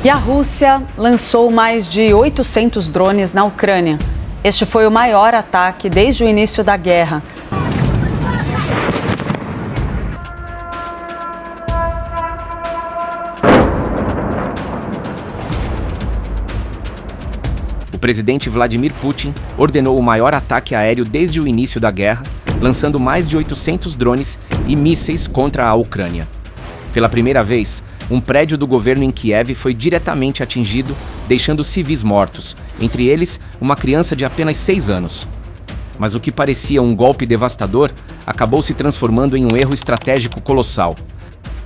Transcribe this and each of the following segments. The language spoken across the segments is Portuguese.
E a Rússia lançou mais de 800 drones na Ucrânia. Este foi o maior ataque desde o início da guerra. O presidente Vladimir Putin ordenou o maior ataque aéreo desde o início da guerra, lançando mais de 800 drones e mísseis contra a Ucrânia. Pela primeira vez, um prédio do governo em Kiev foi diretamente atingido, deixando civis mortos, entre eles uma criança de apenas 6 anos. Mas o que parecia um golpe devastador acabou se transformando em um erro estratégico colossal.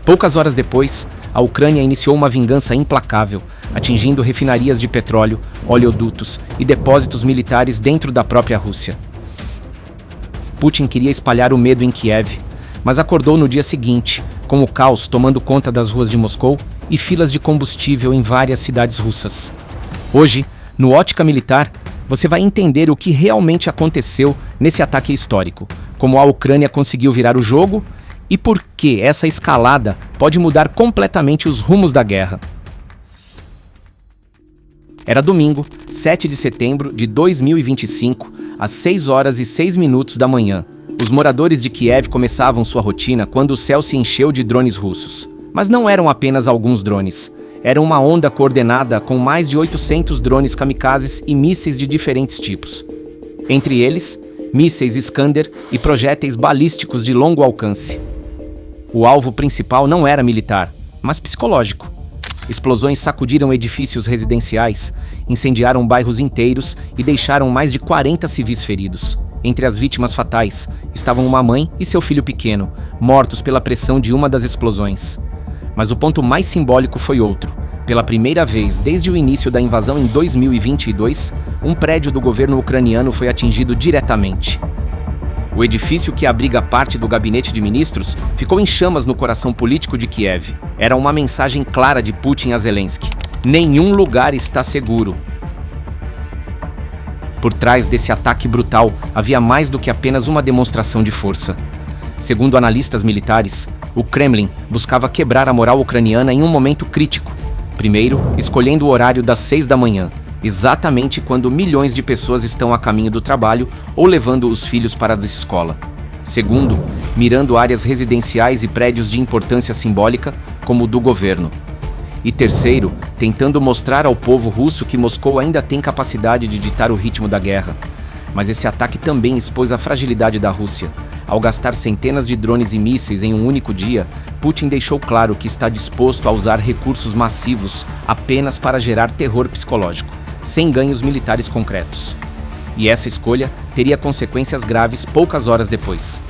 Poucas horas depois, a Ucrânia iniciou uma vingança implacável, atingindo refinarias de petróleo, oleodutos e depósitos militares dentro da própria Rússia. Putin queria espalhar o medo em Kiev, mas acordou no dia seguinte, com o caos tomando conta das ruas de Moscou e filas de combustível em várias cidades russas. Hoje, no Ótica Militar, você vai entender o que realmente aconteceu nesse ataque histórico, como a Ucrânia conseguiu virar o jogo e por que essa escalada pode mudar completamente os rumos da guerra. Era domingo, 7 de setembro de 2025, às 6 horas e 6 minutos da manhã. Os moradores de Kiev começavam sua rotina quando o céu se encheu de drones russos. Mas não eram apenas alguns drones. Era uma onda coordenada com mais de 800 drones kamikazes e mísseis de diferentes tipos. Entre eles, mísseis Iskander e projéteis balísticos de longo alcance. O alvo principal não era militar, mas psicológico. Explosões sacudiram edifícios residenciais, incendiaram bairros inteiros e deixaram mais de 40 civis feridos. Entre as vítimas fatais estavam uma mãe e seu filho pequeno, mortos pela pressão de uma das explosões. Mas o ponto mais simbólico foi outro. Pela primeira vez desde o início da invasão em 2022, um prédio do governo ucraniano foi atingido diretamente. O edifício que abriga parte do gabinete de ministros ficou em chamas no coração político de Kiev. Era uma mensagem clara de Putin a Zelensky: nenhum lugar está seguro. Por trás desse ataque brutal havia mais do que apenas uma demonstração de força. Segundo analistas militares, o Kremlin buscava quebrar a moral ucraniana em um momento crítico. Primeiro, escolhendo o horário das 6 da manhã, exatamente quando milhões de pessoas estão a caminho do trabalho ou levando os filhos para a escola. Segundo, mirando áreas residenciais e prédios de importância simbólica, como o do governo. E terceiro, tentando mostrar ao povo russo que Moscou ainda tem capacidade de ditar o ritmo da guerra. Mas esse ataque também expôs a fragilidade da Rússia. Ao gastar centenas de drones e mísseis em um único dia, Putin deixou claro que está disposto a usar recursos massivos apenas para gerar terror psicológico, sem ganhos militares concretos. E essa escolha teria consequências graves poucas horas depois.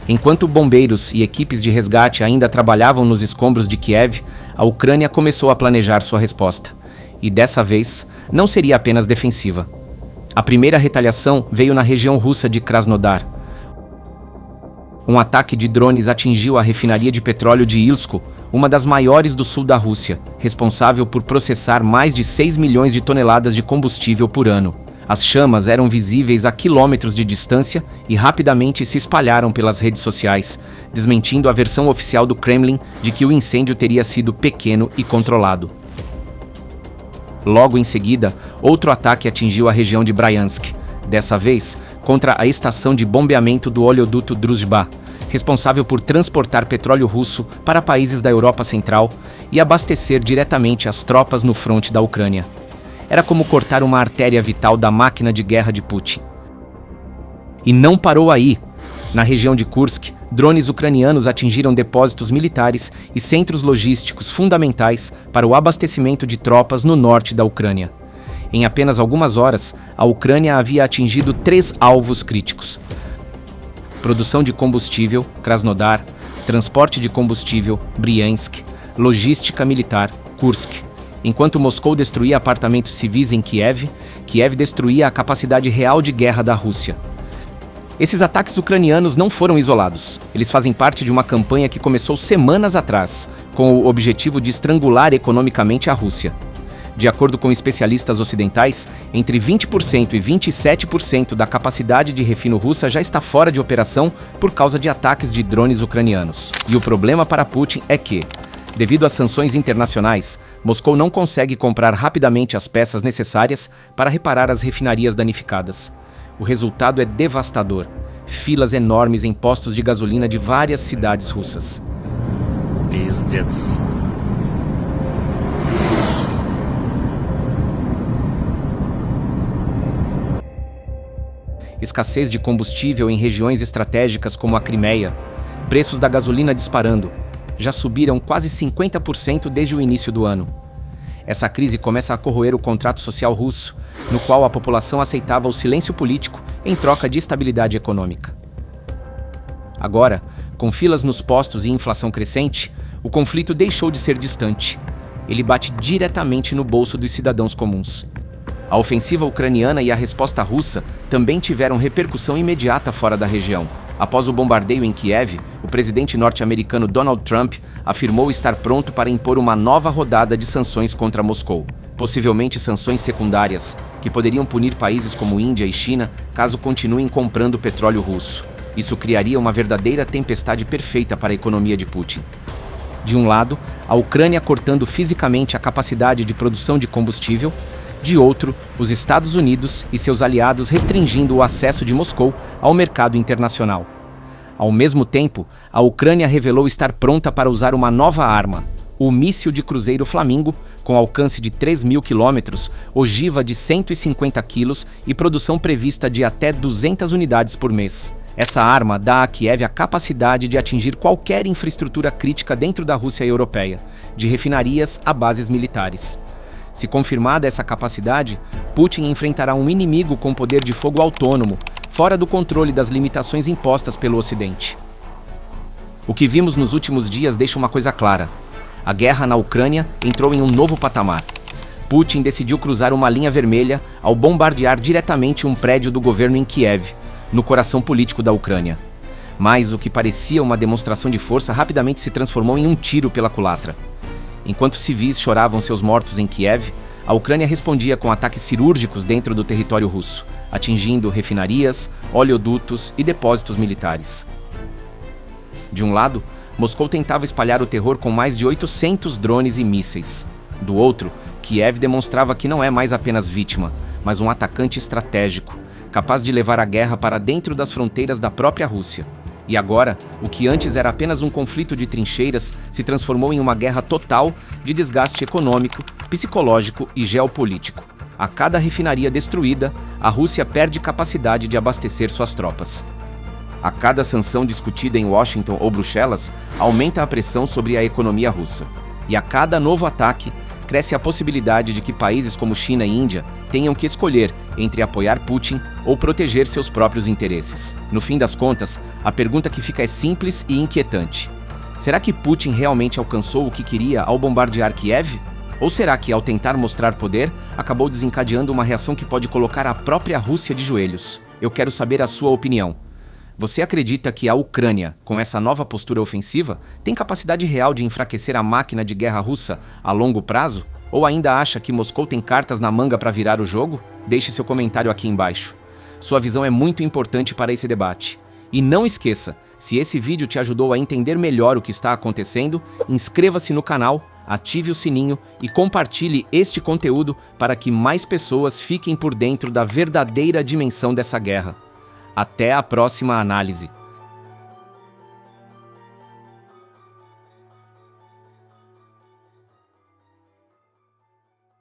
Enquanto bombeiros e equipes de resgate ainda trabalhavam nos escombros de Kiev, a Ucrânia começou a planejar sua resposta. E dessa vez, não seria apenas defensiva. A primeira retaliação veio na região russa de Krasnodar. Um ataque de drones atingiu a refinaria de petróleo de Ilsko, uma das maiores do sul da Rússia, responsável por processar mais de 6 milhões de toneladas de combustível por ano. As chamas eram visíveis a quilômetros de distância e rapidamente se espalharam pelas redes sociais, desmentindo a versão oficial do Kremlin de que o incêndio teria sido pequeno e controlado. Logo em seguida, outro ataque atingiu a região de Bryansk, dessa vez contra a estação de bombeamento do oleoduto Druzhba, responsável por transportar petróleo russo para países da Europa Central e abastecer diretamente as tropas no fronte da Ucrânia. Era como cortar uma artéria vital da máquina de guerra de Putin. E não parou aí. Na região de Kursk, drones ucranianos atingiram depósitos militares e centros logísticos fundamentais para o abastecimento de tropas no norte da Ucrânia. Em apenas algumas horas, a Ucrânia havia atingido 3 alvos críticos: produção de combustível, Krasnodar; transporte de combustível, Bryansk; logística militar, Kursk. Enquanto Moscou destruía apartamentos civis em Kiev, Kiev destruía a capacidade real de guerra da Rússia. Esses ataques ucranianos não foram isolados. Eles fazem parte de uma campanha que começou semanas atrás, com o objetivo de estrangular economicamente a Rússia. De acordo com especialistas ocidentais, entre 20% e 27% da capacidade de refino russa já está fora de operação por causa de ataques de drones ucranianos. E o problema para Putin é que, devido às sanções internacionais, Moscou não consegue comprar rapidamente as peças necessárias para reparar as refinarias danificadas. O resultado é devastador. Filas enormes em postos de gasolina de várias cidades russas. Пиздец. Escassez de combustível em regiões estratégicas como a Crimeia, preços da gasolina disparando, já subiram quase 50% desde o início do ano. Essa crise começa a corroer o contrato social russo, no qual a população aceitava o silêncio político em troca de estabilidade econômica. Agora, com filas nos postos e inflação crescente, o conflito deixou de ser distante. Ele bate diretamente no bolso dos cidadãos comuns. A ofensiva ucraniana e a resposta russa também tiveram repercussão imediata fora da região. Após o bombardeio em Kiev, o presidente norte-americano Donald Trump afirmou estar pronto para impor uma nova rodada de sanções contra Moscou. Possivelmente sanções secundárias, que poderiam punir países como Índia e China caso continuem comprando petróleo russo. Isso criaria uma verdadeira tempestade perfeita para a economia de Putin. De um lado, a Ucrânia cortando fisicamente a capacidade de produção de combustível, de outro, os Estados Unidos e seus aliados restringindo o acesso de Moscou ao mercado internacional. Ao mesmo tempo, a Ucrânia revelou estar pronta para usar uma nova arma, o míssil de cruzeiro Flamingo, com alcance de 3.000 quilômetros, ogiva de 150 quilos e produção prevista de até 200 unidades por mês. Essa arma dá a Kiev a capacidade de atingir qualquer infraestrutura crítica dentro da Rússia europeia, de refinarias a bases militares. Se confirmada essa capacidade, Putin enfrentará um inimigo com poder de fogo autônomo, fora do controle das limitações impostas pelo Ocidente. O que vimos nos últimos dias deixa uma coisa clara. A guerra na Ucrânia entrou em um novo patamar. Putin decidiu cruzar uma linha vermelha ao bombardear diretamente um prédio do governo em Kiev, no coração político da Ucrânia. Mas o que parecia uma demonstração de força rapidamente se transformou em um tiro pela culatra. Enquanto civis choravam seus mortos em Kiev, a Ucrânia respondia com ataques cirúrgicos dentro do território russo, atingindo refinarias, oleodutos e depósitos militares. De um lado, Moscou tentava espalhar o terror com mais de 800 drones e mísseis. Do outro, Kiev demonstrava que não é mais apenas vítima, mas um atacante estratégico, capaz de levar a guerra para dentro das fronteiras da própria Rússia. E agora, o que antes era apenas um conflito de trincheiras se transformou em uma guerra total de desgaste econômico, psicológico e geopolítico. A cada refinaria destruída, a Rússia perde capacidade de abastecer suas tropas. A cada sanção discutida em Washington ou Bruxelas, aumenta a pressão sobre a economia russa. E a cada novo ataque, cresce a possibilidade de que países como China e Índia tenham que escolher entre apoiar Putin ou proteger seus próprios interesses. No fim das contas, a pergunta que fica é simples e inquietante. Será que Putin realmente alcançou o que queria ao bombardear Kiev? Ou será que, ao tentar mostrar poder, acabou desencadeando uma reação que pode colocar a própria Rússia de joelhos? Eu quero saber a sua opinião. Você acredita que a Ucrânia, com essa nova postura ofensiva, tem capacidade real de enfraquecer a máquina de guerra russa a longo prazo? Ou ainda acha que Moscou tem cartas na manga para virar o jogo? Deixe seu comentário aqui embaixo. Sua visão é muito importante para esse debate. E não esqueça, se esse vídeo te ajudou a entender melhor o que está acontecendo, inscreva-se no canal, ative o sininho e compartilhe este conteúdo para que mais pessoas fiquem por dentro da verdadeira dimensão dessa guerra. Até a próxima análise.